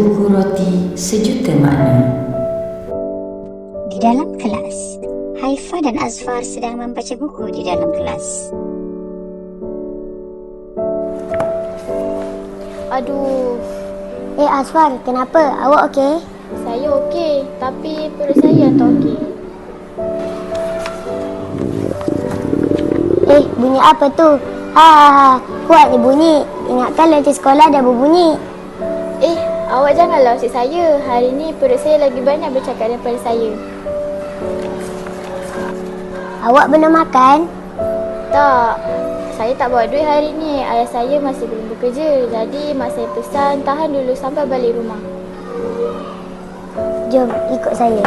sebuku roti sejuta makna. Di dalam kelas, Haifa dan Azfar sedang membaca buku di dalam kelas. Aduh, Azfar, kenapa? Awak okey? saya okey, tapi perut saya tak okey. Bunyi apa tu? Kuat ni bunyi. Ingatkan loceng sekolah dah berbunyi. Awak janganlah usik saya. Hari ni perut saya lagi banyak bercakap daripada saya. Awak belum makan? Tak, saya tak bawa duit hari ni. Ayah saya masih belum bekerja. Jadi mak saya pesan tahan dulu sampai balik rumah. Jom, ikut saya.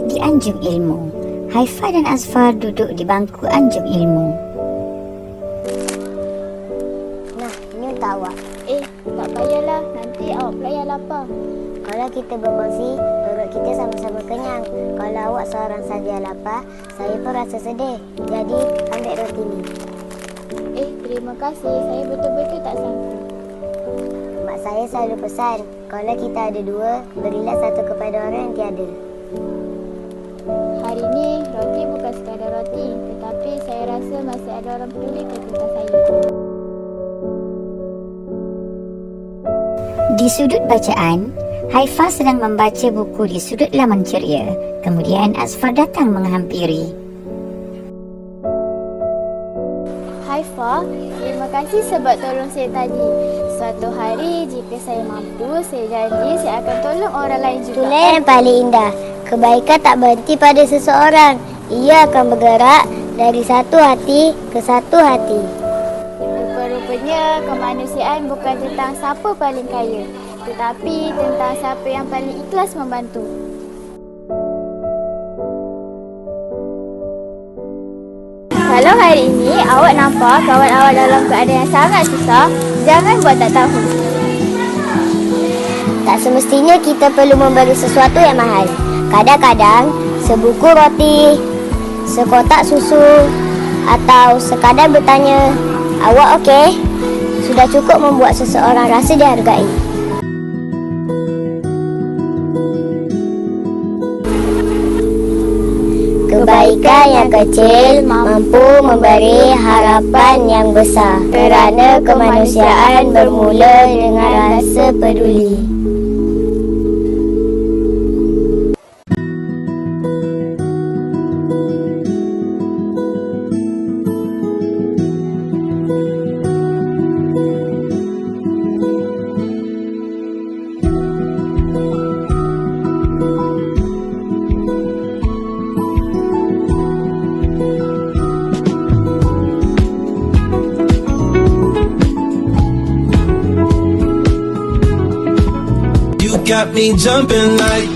Di Anjung Ilmu, Haifa dan Azfar duduk di bangku Anjung Ilmu. Nah, ini untuk awak. Tak payahlah. Nanti awak pula yang lapar. Kalau kita berkongsi, perut kita sama-sama kenyang. Kalau awak seorang saja lapar, saya pun rasa sedih. Jadi, ambil roti ni. Terima kasih. Saya betul-betul tak sangka. Mak saya selalu pesan, kalau kita ada dua, berilah satu kepada orang yang tiada. Hari ni roti bukan sekadar roti, tetapi saya rasa masih ada orang peduli tentang saya. Di sudut bacaan, Haifa sedang membaca buku di sudut laman ceria. Kemudian Azfar datang menghampiri. Haifa, terima kasih sebab tolong saya tadi. Suatu hari jika saya mampu, saya janji saya akan tolong orang lain juga. Itulah yang paling indah. Kebaikan tak berhenti pada seseorang. Ia akan bergerak dari satu hati ke satu hati. Rupa-rupanya kemanusiaan bukan tentang siapa paling kaya, tetapi tentang siapa yang paling ikhlas membantu. Kalau hari ini awak nampak kawan awak dalam keadaan yang sangat susah, jangan buat tak tahu. Tak semestinya kita perlu memberi sesuatu yang mahal. Kadang-kadang sebuku roti, sekotak susu atau sekadar bertanya, "Awak okey?" sudah cukup membuat seseorang rasa dihargai. Kebaikan yang kecil mampu memberi harapan yang besar kerana kemanusiaan bermula dengan rasa peduli. Got me jumping like